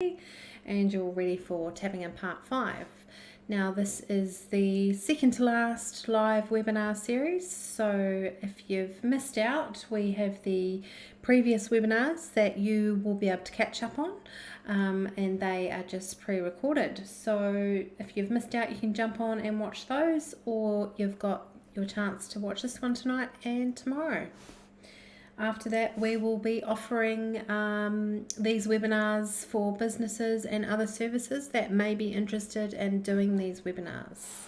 and you're ready for Tapping in Part 5. Now this is the second to last live webinar series, so if you've missed out, we have the previous webinars that you will be able to catch up on, and they are just pre-recorded. So if you've missed out, you can jump on and watch those, or you've got your chance to watch this one tonight and tomorrow. After that, we will be offering these webinars for businesses and other services that may be interested in doing these webinars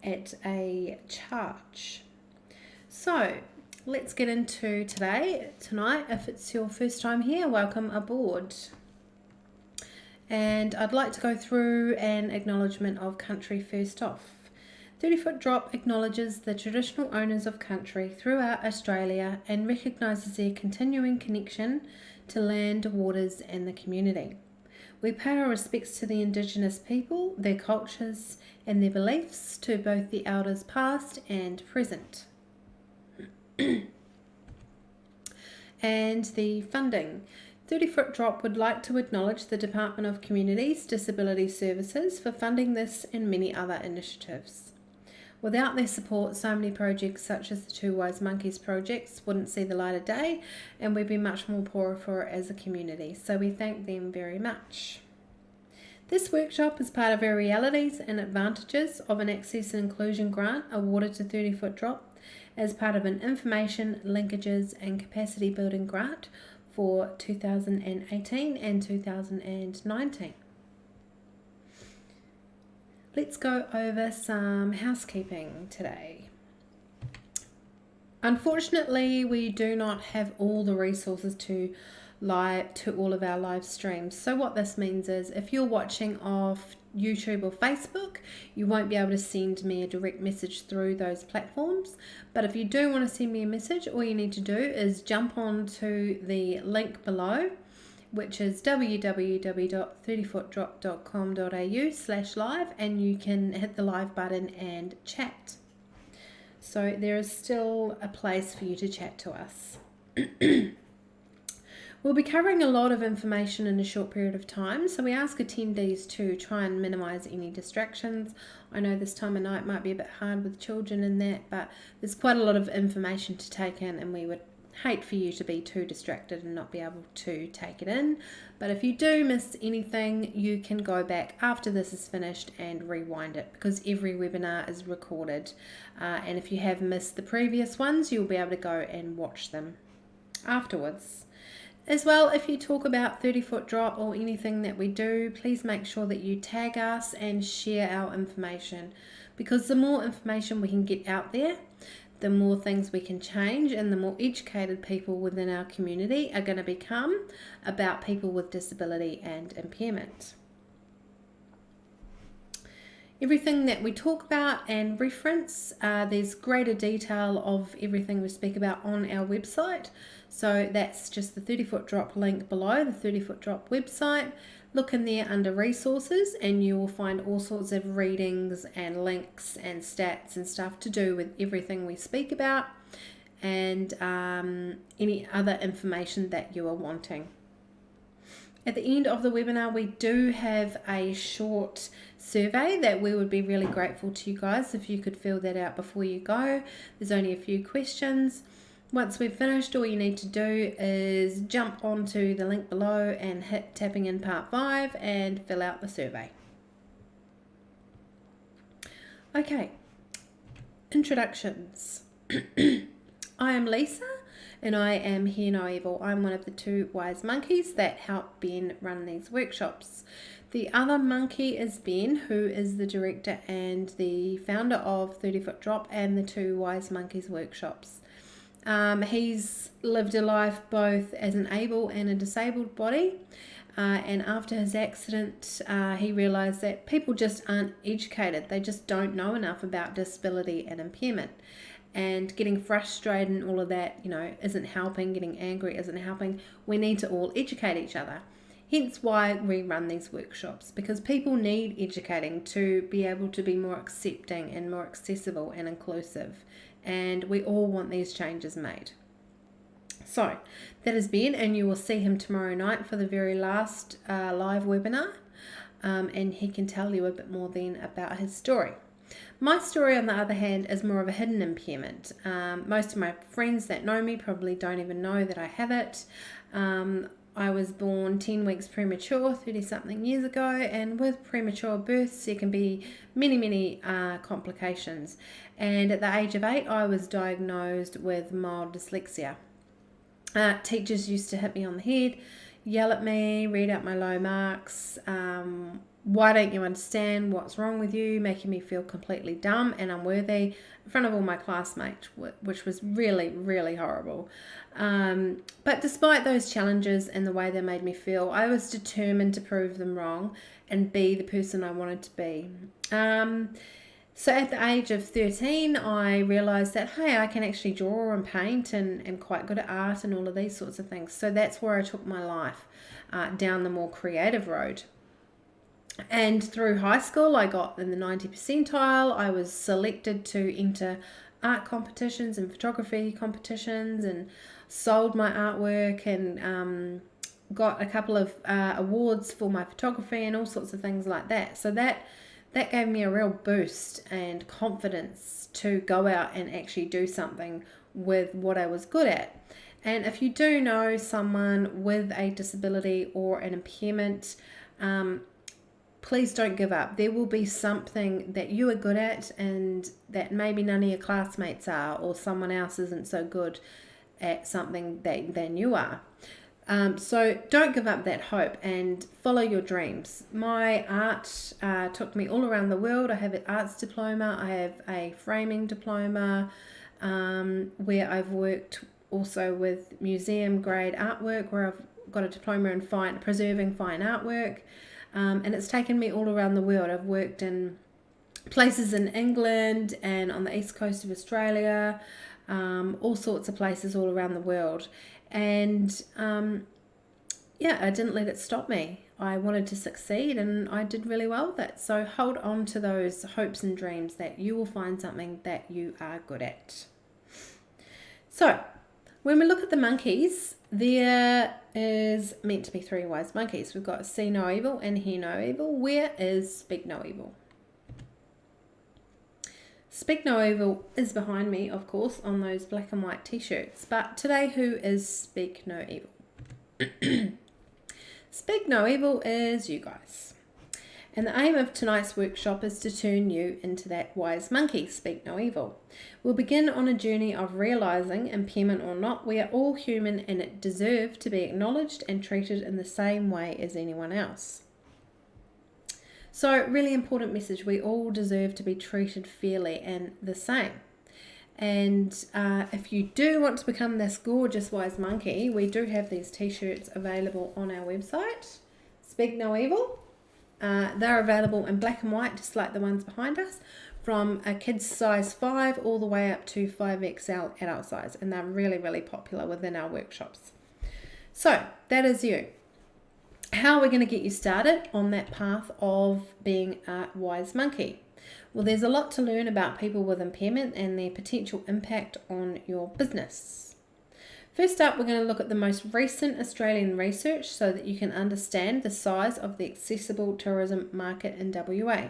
at a charge. So let's get into tonight. If it's your first time here, welcome aboard. And I'd like to go through an acknowledgement of country first off. 30-Foot Drop acknowledges the traditional owners of country throughout Australia and recognises their continuing connection to land, waters and the community. We pay our respects to the Indigenous people, their cultures and their beliefs, to both the elders past and present. And the funding. 30-Foot Drop would like to acknowledge the Department of Communities Disability Services for funding this and many other initiatives. Without their support, so many projects such as the Two Wise Monkeys projects wouldn't see the light of day, and we'd be much more poorer for it as a community. So we thank them very much. This workshop is part of our Realities and Advantages of an Access and Inclusion grant awarded to 30-Foot Drop as part of an Information, Linkages and Capacity Building grant for 2018 and 2019. Let's go over some housekeeping today. Unfortunately, we do not have all the resources to all of our live streams. So what this means is if you're watching off YouTube or Facebook, you won't be able to send me a direct message through those platforms. But if you do want to send me a message, all you need to do is jump onto the link below, which is www.30footdrop.com.au/live, and you can hit the live button and chat. So there is still a place for you to chat to us. We'll be covering a lot of information in a short period of time, so we ask attendees to try and minimize any distractions. I know this time of night might be a bit hard with children and that, but there's quite a lot of information to take in, and we would hate for you to be too distracted and not be able to take it in. But if you do miss anything, you can go back after this is finished and rewind it, because every webinar is recorded, and if you have missed the previous ones, you'll be able to go and watch them afterwards. As well, if you talk about 30-Foot Drop or anything that we do, please make sure that you tag us and share our information, because the more information we can get out there, the more things we can change, and the more educated people within our community are going to become about people with disability and impairment. Everything that we talk about and reference, there's greater detail of everything we speak about on our website. So that's just the 30-Foot Drop link below, the 30-Foot Drop website. Look in there under resources and you will find all sorts of readings and links and stats and stuff to do with everything we speak about, and any other information that you are wanting. At the end of the webinar, we do have a short survey that we would be really grateful to you guys if you could fill that out before you go. There's only a few questions. Once we've finished, all you need to do is jump onto the link below and hit Tapping in Part 5 and fill out the survey. Okay, introductions. I am Lisa and I am Hear No Evil. I'm one of the two wise monkeys that help Ben run these workshops. The other monkey is Ben, who is the director and the founder of 30-Foot Drop and the Two Wise Monkeys workshops. He's lived a life both as an able and a disabled body, and after his accident he realized that people just aren't educated. They just don't know enough about disability and impairment, and getting frustrated and all of that, isn't helping. Getting angry isn't helping. We need to all educate each other. Hence why we run these workshops, because people need educating to be able to be more accepting and more accessible and inclusive, and we all want these changes made. So that is Ben, and you will see him tomorrow night for the very last live webinar, and he can tell you a bit more then about his story. My story, on the other hand, is more of a hidden impairment. Most of my friends that know me probably don't even know that I have it. I was born 10 weeks premature 30-something years ago, and with premature births there can be many complications. And at the age of 8, I was diagnosed with mild dyslexia. Teachers used to hit me on the head, yell at me, read out my low marks. Why don't you understand what's wrong with you? Making me feel completely dumb and unworthy in front of all my classmates, which was really horrible. But despite those challenges and the way they made me feel, I was determined to prove them wrong and be the person I wanted to be. So at the age of 13, I realised that, hey, I can actually draw and paint and quite good at art and all of these sorts of things. So that's where I took my life, down the more creative road. And through high school, I got in the 90 percentile. I was selected to enter art competitions and photography competitions, and sold my artwork, and got a couple of awards for my photography and all sorts of things like that. So that gave me a real boost and confidence to go out and actually do something with what I was good at. And if you do know someone with a disability or an impairment, please don't give up. There will be something that you are good at and that maybe none of your classmates are, or someone else isn't so good at something than you are. So don't give up that hope and follow your dreams. My art took me all around the world. I have an arts diploma. I have a framing diploma, where I've worked also with museum grade artwork, where I've got a diploma in preserving fine artwork. And it's taken me all around the world. I've worked in places in England and on the east coast of Australia, all sorts of places all around the world. And I didn't let it stop me. I wanted to succeed, and I did really well with it. So hold on to those hopes and dreams that you will find something that you are good at. So when we look at the monkeys, there is meant to be 3 wise monkeys. We've got see no evil and hear no evil. Where is speak no evil? Speak no evil is behind me, of course, on those black and white t-shirts. But today, who is speak no evil? Speak no evil is you guys. And the aim of tonight's workshop is to turn you into that wise monkey, speak no evil. We'll begin on a journey of realizing, impairment or not, we are all human and deserve to be acknowledged and treated in the same way as anyone else. So, really important message, we all deserve to be treated fairly and the same. And if you do want to become this gorgeous wise monkey, we do have these t-shirts available on our website, Speak No Evil. They're available in black and white, just like the ones behind us, from a kid's size 5 all the way up to 5XL adult size, and they're really popular within our workshops. So that is you. How are we going to get you started on that path of being a wise monkey? Well, there's a lot to learn about people with impairment and their potential impact on your business. First up, we're going to look at the most recent Australian research so that you can understand the size of the accessible tourism market in WA.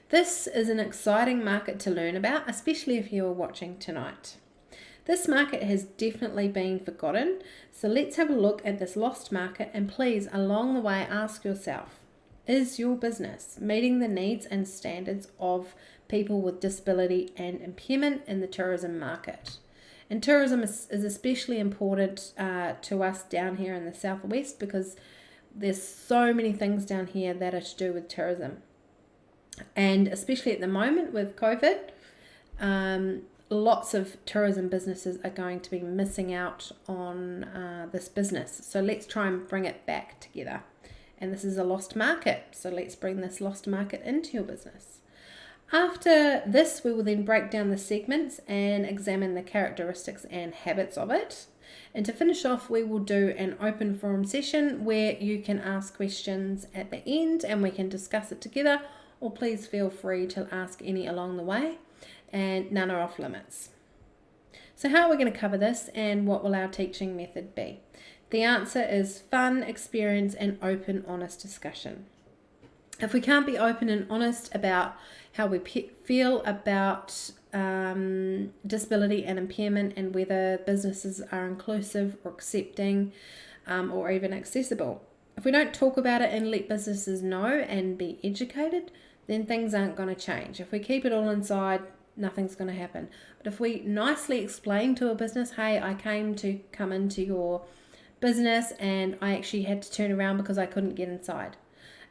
This is an exciting market to learn about, especially if you are watching tonight. This market has definitely been forgotten, so let's have a look at this lost market, and please, along the way, ask yourself, is your business meeting the needs and standards of people with disability and impairment in the tourism market? And tourism is especially important to us down here in the southwest, because there's so many things down here that are to do with tourism. And especially at the moment with COVID, lots of tourism businesses are going to be missing out on this business. So let's try and bring it back together. And this is a lost market, so let's bring this lost market into your business. After this, we will then break down the segments and examine the characteristics and habits of it. And to finish off, we will do an open forum session where you can ask questions at the end and we can discuss it together, or please feel free to ask any along the way, and none are off limits. So how are we going to cover this, and what will our teaching method be? The answer is fun, experience, and open, honest discussion. If we can't be open and honest about how we feel about disability and impairment, and whether businesses are inclusive or accepting or even accessible, if we don't talk about it and let businesses know and be educated, then things aren't going to change. If we keep it all inside, nothing's going to happen. But if we nicely explain to a business, hey, I come into your business and I actually had to turn around because I couldn't get inside.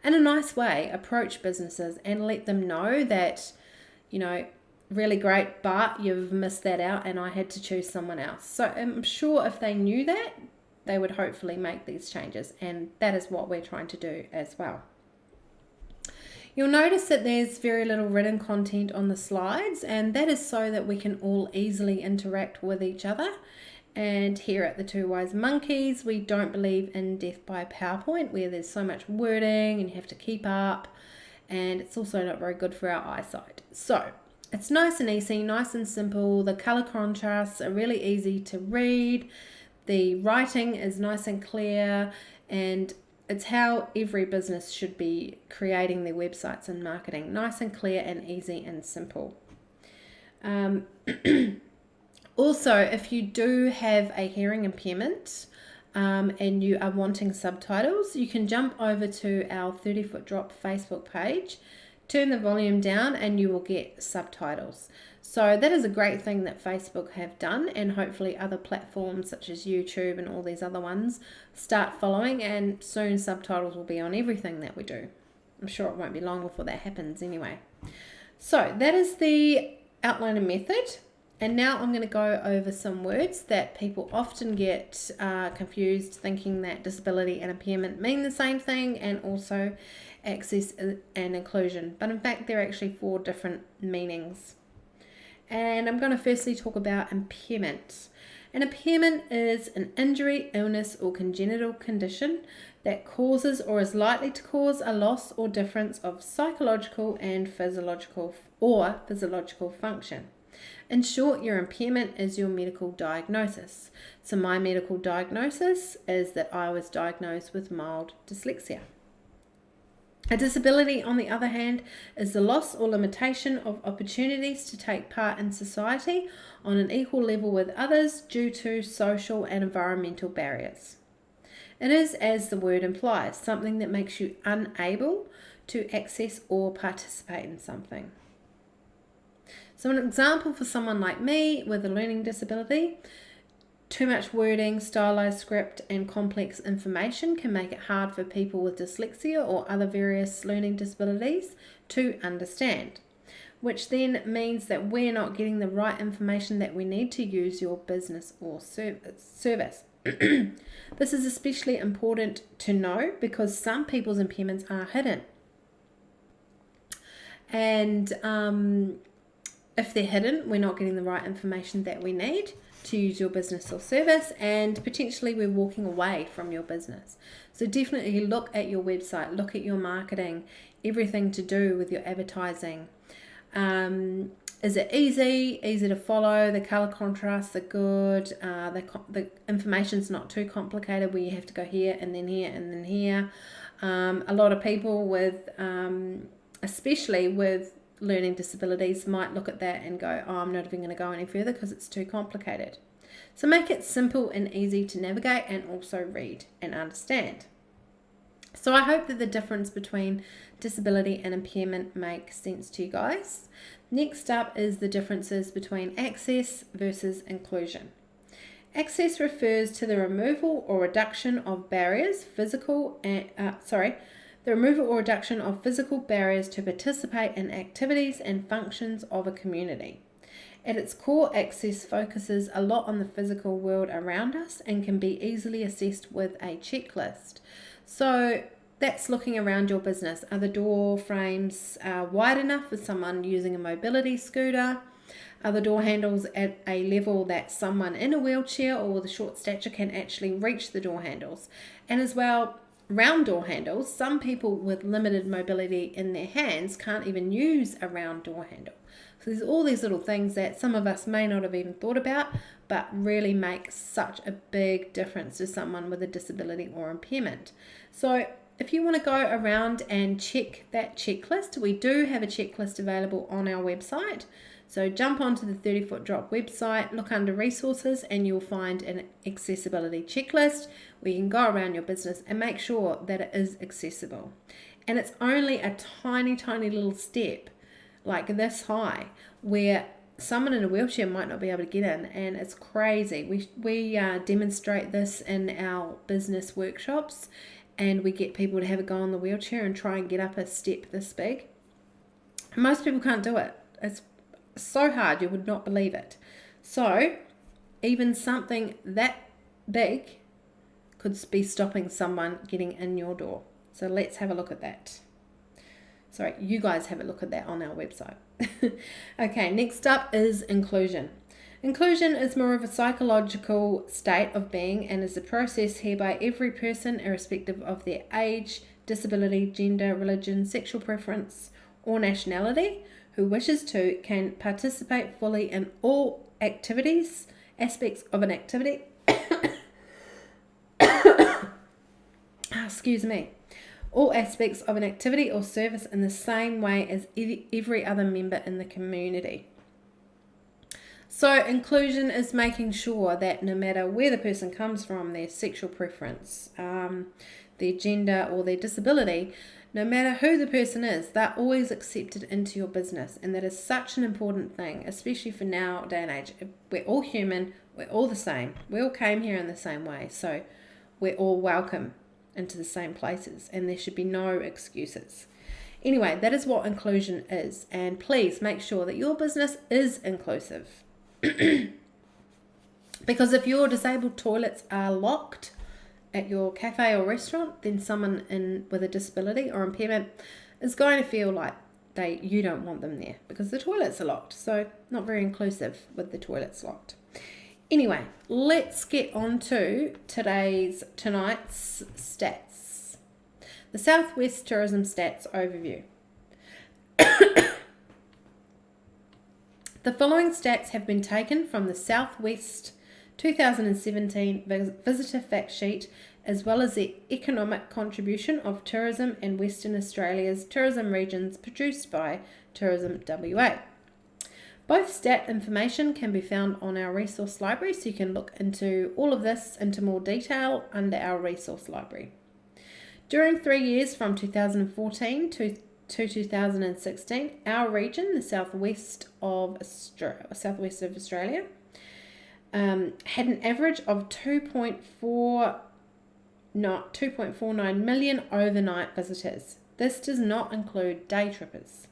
In a nice way, approach businesses and let them know that, really great, but you've missed that out and I had to choose someone else. So I'm sure if they knew that, they would hopefully make these changes, and that is what we're trying to do as well. You'll notice that there's very little written content on the slides, and that is so that we can all easily interact with each other. And here at the Two Wise Monkeys, we don't believe in death by PowerPoint, where there's so much wording and you have to keep up, and it's also not very good for our eyesight. So it's nice and easy, nice and simple. The color contrasts are really easy to read. The writing is nice and clear, and it's how every business should be creating their websites and marketing. Nice and clear and easy and simple. Also, if you do have a hearing impairment and you are wanting subtitles, you can jump over to our 30-foot drop Facebook page, turn the volume down, and you will get subtitles. So that is a great thing that Facebook have done, and hopefully other platforms such as YouTube and all these other ones start following, and soon subtitles will be on everything that we do. I'm sure it won't be long before that happens anyway. So that is the outline and method. And now I'm going to go over some words that people often get confused, thinking that disability and impairment mean the same thing, and also access and inclusion. But in fact, they're actually 4 different meanings. And I'm going to firstly talk about impairment. An impairment is an injury, illness, or congenital condition that causes or is likely to cause a loss or difference of psychological and physiological function. In short, your impairment is your medical diagnosis. So my medical diagnosis is that I was diagnosed with mild dyslexia. A disability, on the other hand, is the loss or limitation of opportunities to take part in society on an equal level with others due to social and environmental barriers. It is, as the word implies, something that makes you unable to access or participate in something. So an example for someone like me with a learning disability: too much wording, stylized script, and complex information can make it hard for people with dyslexia or other various learning disabilities to understand, which then means that we're not getting the right information that we need to use your business or service. This is especially important to know because some people's impairments are hidden. And if they're hidden, we're not getting the right information that we need to use your business or service, and potentially we're walking away from your business. So definitely look at your website, look at your marketing, everything to do with your advertising. Is it easy to follow? The color contrasts are good. The information's not too complicated where you have to go here and then here and then here. A lot of people with, especially with learning disabilities, might look at that and go, oh, I'm not even going to go any further because it's too complicated. So make it simple and easy to navigate and also read and understand. So I hope that the difference between disability and impairment makes sense to you guys. Next up is the differences between access versus inclusion. Access refers to the removal or reduction of barriers, the removal or reduction of physical barriers to participate in activities and functions of a community. At its core, access focuses a lot on the physical world around us and can be easily assessed with a checklist. So that's looking around your business. Are the door frames wide enough for someone using a mobility scooter? Are the door handles at a level that someone in a wheelchair or with a short stature can actually reach the door handles? And as well, round door handles, some people with limited mobility in their hands can't even use a round door handle. So there's all these little things that some of us may not have even thought about, but really make such a big difference to someone with a disability or impairment. So if you want to go around and check that checklist, we do have a checklist available on our website. So jump onto the 30-Foot Drop website, look under resources, and you'll find an accessibility checklist where you can go around your business and make sure that it is accessible. And it's only a tiny, tiny little step like this high where someone in a wheelchair might not be able to get in, and it's crazy. We demonstrate this in our business workshops, and we get people to have a go on the wheelchair and try and get up a step this big. Most people can't do it. It's so hard, you would not believe it. So even something that big could be stopping someone getting in your door. So let's have a look at that. Sorry, you guys have a look at that on our website. Okay, next up is inclusion. Inclusion is more of a psychological state of being and is a process hereby every person, irrespective of their age, disability, gender, religion, sexual preference, or nationality, who wishes to, can participate fully in all aspects of an activity. Excuse me. All aspects of an activity or service in the same way as every other member in the community. So inclusion is making sure that no matter where the person comes from, their sexual preference, their gender or their disability, no matter who the person is, they're always accepted into your business. And that is such an important thing, especially for now day and age. We're all human, we're all the same. We all came here in the same way. So we're all welcome into the same places, and there should be no excuses. Anyway, that is what inclusion is. And please make sure that your business is inclusive. Because if your disabled toilets are locked at your cafe or restaurant, then someone with a disability or impairment is going to feel like you don't want them there because the toilets are locked. So not very inclusive with the toilets locked. Anyway, let's get on to tonight's stats. The Southwest Tourism Stats Overview. The following stats have been taken from the Southwest 2017 Visitor Fact Sheet, as well as the economic contribution of tourism in Western Australia's tourism regions produced by Tourism WA. Both stat information can be found on our resource library, so you can look into all of this into more detail under our resource library. During 3 years from 2014 to 2016, our region, the southwest of Australia, had an average of 2.49 million overnight visitors. This does not include day trippers.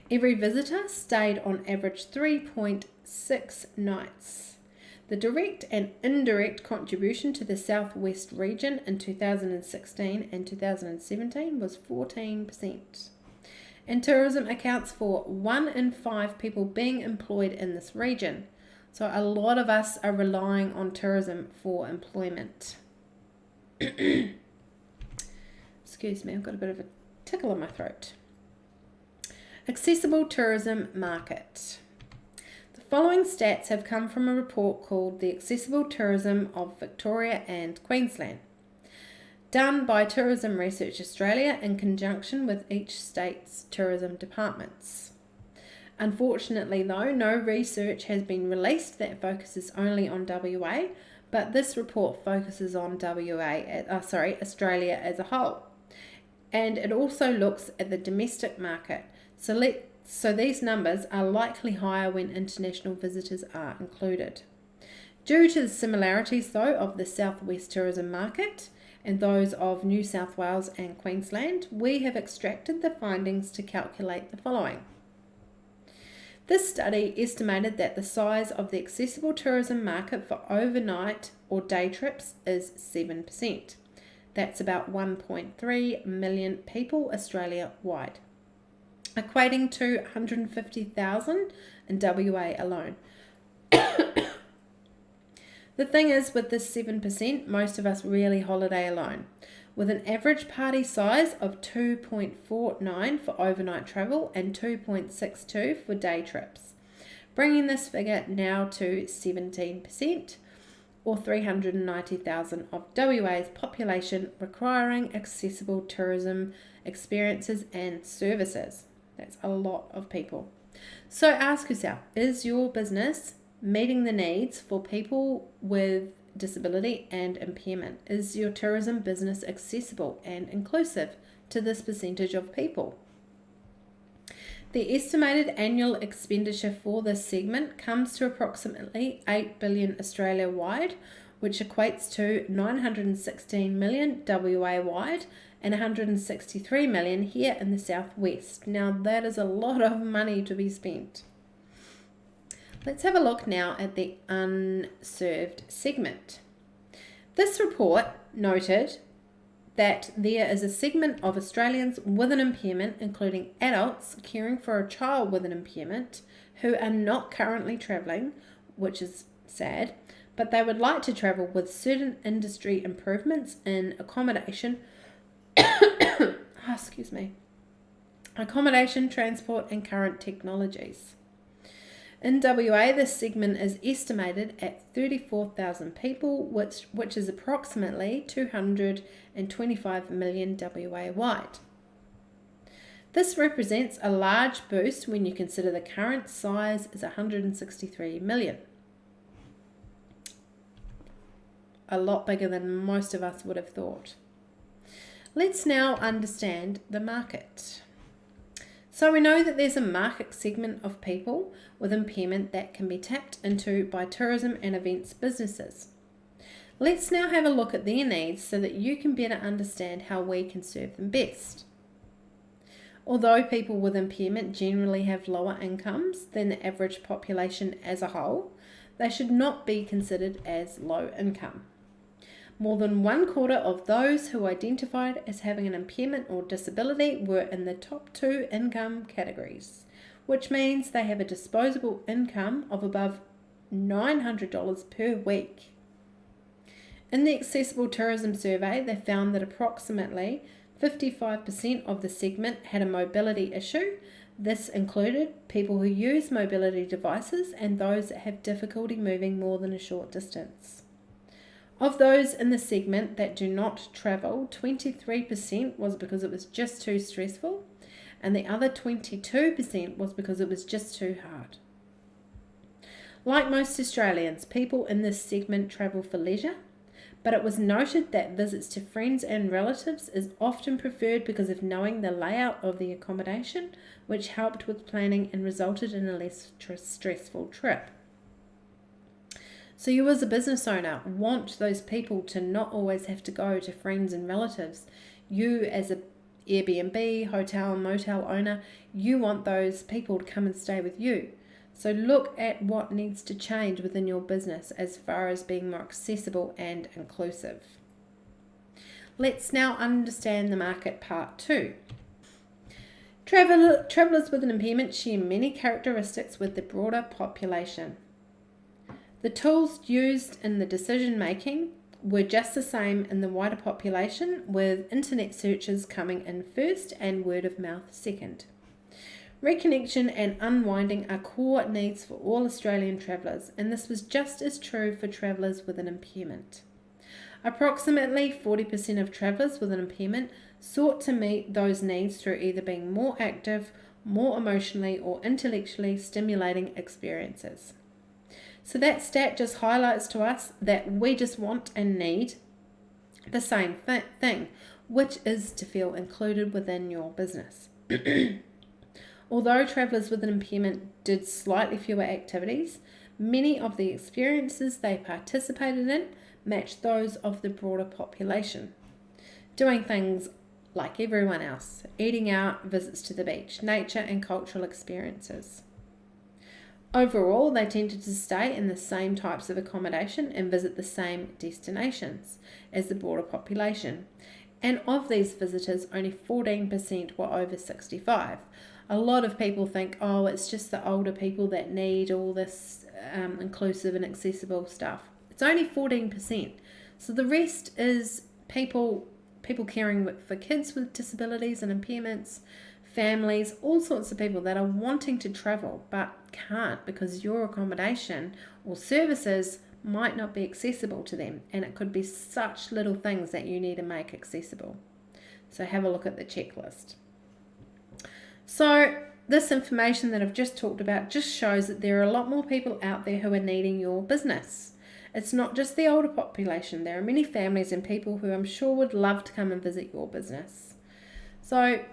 Every visitor stayed on average 3.6 nights. The direct and indirect contribution to the Southwest region in 2016 and 2017 was 14%. And tourism accounts for 1 in 5 people being employed in this region. So a lot of us are relying on tourism for employment. Excuse me, I've got a bit of a tickle in my throat. Accessible tourism market. The following stats have come from a report called The Accessible Tourism of Victoria and Queensland, done by Tourism Research Australia in conjunction with each state's tourism departments. Unfortunately, though, no research has been released that focuses only on WA, but this report focuses on Australia as a whole. And it also looks at the domestic market. So these numbers are likely higher when international visitors are included. Due to the similarities, though, of the Southwest tourism market and those of New South Wales and Queensland, we have extracted the findings to calculate the following. This study estimated that the size of the accessible tourism market for overnight or day trips is 7%. That's about 1.3 million people Australia-wide, equating to 150,000 in WA alone. The thing is, with this 7%, most of us really holiday alone. with an average party size of 2.49 for overnight travel and 2.62 for day trips, bringing this figure now to 17%, or 390,000 of WA's population requiring accessible tourism experiences and services. That's a lot of people. So ask yourself, is your business meeting the needs for people with disability and impairment? Is your tourism business accessible and inclusive to this percentage of people? The estimated annual expenditure for this segment comes to approximately 8 billion Australia-wide, which equates to 916 million WA-wide and 163 million here in the southwest. Now that is a lot of money to be spent. Let's have a look now at the unserved segment. This report noted that there is a segment of Australians with an impairment, including adults caring for a child with an impairment, who are not currently travelling, which is sad, but they would like to travel with certain industry improvements in accommodation, accommodation, transport, and current technologies. In WA, this segment is estimated at 34,000 people, which is approximately 225 million WA-wide. This represents a large boost when you consider the current size is 163 million. A lot bigger than most of us would have thought. Let's now understand the market. So we know that there's a market segment of people with impairment that can be tapped into by tourism and events businesses. Let's now have a look at their needs so that you can better understand how we can serve them best. Although people with impairment generally have lower incomes than the average population as a whole, they should not be considered as low income. More than 1/4 of those who identified as having an impairment or disability were in the top 2 income categories, which means they have a disposable income of above $900 per week. In the Accessible Tourism Survey, they found that approximately 55% of the segment had a mobility issue. This included people who use mobility devices and those that have difficulty moving more than a short distance. Of those in the segment that do not travel, 23% was because it was just too stressful, and the other 22% was because it was just too hard. Like most Australians, people in this segment travel for leisure, but it was noted that visits to friends and relatives is often preferred because of knowing the layout of the accommodation, which helped with planning and resulted in a less stressful trip. So you as a business owner want those people to not always have to go to friends and relatives. You as a Airbnb, hotel and motel owner, you want those people to come and stay with you. So look at what needs to change within your business as far as being more accessible and inclusive. Let's now understand the market part 2. Travellers with an impairment share many characteristics with the broader population. The tools used in the decision making were just the same in the wider population, with internet searches coming in first and word of mouth second. Reconnection and unwinding are core needs for all Australian travellers, and this was just as true for travellers with an impairment. Approximately 40% of travellers with an impairment sought to meet those needs through either being more active, more emotionally or intellectually stimulating experiences. So that stat just highlights to us that we just want and need the same thing, which is to feel included within your business. Although travellers with an impairment did slightly fewer activities, many of the experiences they participated in matched those of the broader population. Doing things like everyone else, eating out, visits to the beach, nature and cultural experiences. Overall, they tended to stay in the same types of accommodation and visit the same destinations as the broader population. And of these visitors, only 14% were over 65. A lot of people think, oh, it's just the older people that need all this inclusive and accessible stuff. It's only 14%. So the rest is people people caring for kids with disabilities and impairments, families, all sorts of people that are wanting to travel but can't because your accommodation or services might not be accessible to them, and it could be such little things that you need to make accessible. So have a look at the checklist. So this information that I've just talked about just shows that there are a lot more people out there who are needing your business. It's not just the older population. There are many families and people who I'm sure would love to come and visit your business. So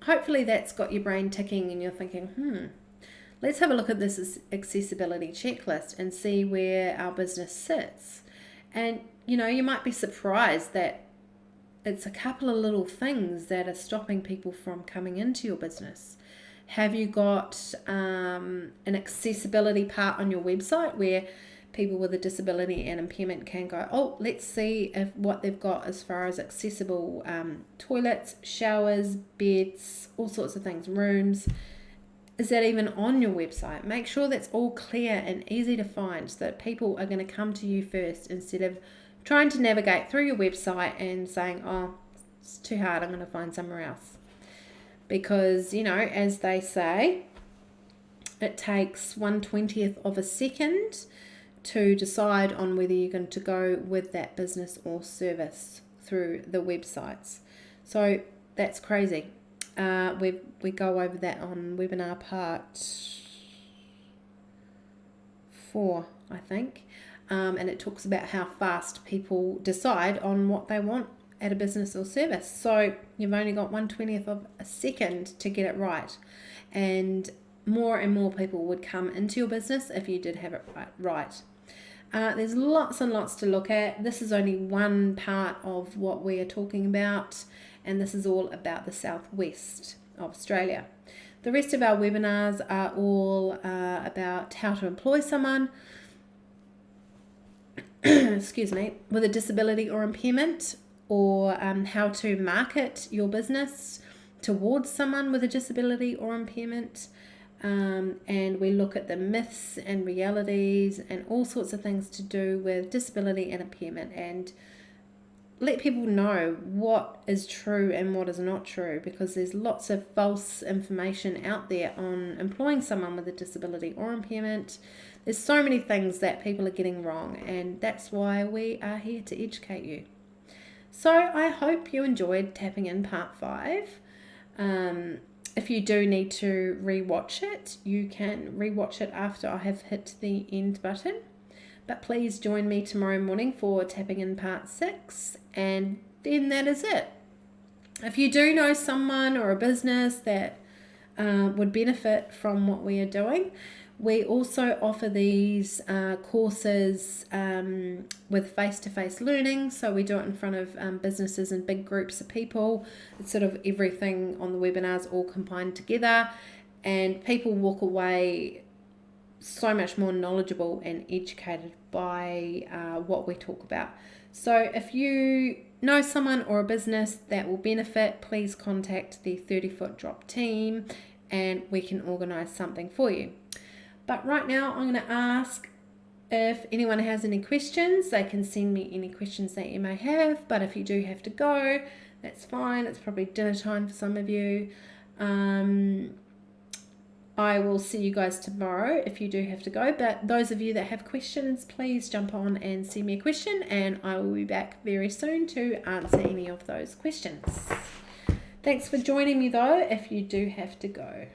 hopefully that's got your brain ticking and you're thinking, let's have a look at this accessibility checklist and see where our business sits. And, you might be surprised that it's a couple of little things that are stopping people from coming into your business. Have you got an accessibility part on your website where people with a disability and impairment can go, let's see what they've got as far as accessible toilets, showers, beds, all sorts of things, rooms. Is that even on your website? Make sure that's all clear and easy to find so that people are going to come to you first instead of trying to navigate through your website and saying, it's too hard, I'm going to find somewhere else. Because, as they say, it takes 1/20th of a second to decide on whether you're going to go with that business or service through the websites. So that's crazy. We go over that on webinar part 4, I think. And it talks about how fast people decide on what they want at a business or service. So you've only got 1/20th of a second to get it right. And more people would come into your business if you did have it right. There's lots and lots to look at. This is only one part of what we are talking about, and this is all about the southwest of Australia. The rest of our webinars are all about how to employ someone with a disability or impairment, or how to market your business towards someone with a disability or impairment. And we look at the myths and realities and all sorts of things to do with disability and impairment, and let people know what is true and what is not true, because there's lots of false information out there on employing someone with a disability or impairment. There's so many things that people are getting wrong, and that's why we are here to educate you. So I hope you enjoyed tapping in part 5. If you do need to rewatch it, you can rewatch it after I have hit the end button. But please join me tomorrow morning for tapping in part 6, and then that is it. If you do know someone or a business that would benefit from what we are doing, we also offer these courses with face-to-face learning. So we do it in front of businesses and big groups of people. It's sort of everything on the webinars all combined together, and people walk away so much more knowledgeable and educated by what we talk about. So if you know someone or a business that will benefit, please contact the 30-foot drop team and we can organise something for you. But right now I'm going to ask if anyone has any questions. They can send me any questions that you may have, but if you do have to go, that's fine. It's probably dinner time for some of you. I will see you guys tomorrow if you do have to go, but those of you that have questions, please jump on and send me a question, and I will be back very soon to answer any of those questions. Thanks for joining me though if you do have to go.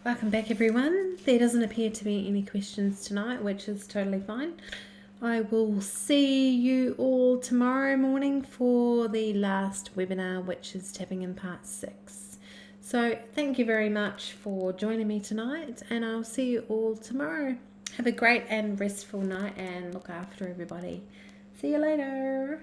Welcome back, everyone. There doesn't appear to be any questions tonight, which is totally fine. I will see you all tomorrow morning for the last webinar, which is tapping in part 6. So thank you very much for joining me tonight, and I'll see you all tomorrow. Have a great and restful night, and look after everybody. See you later.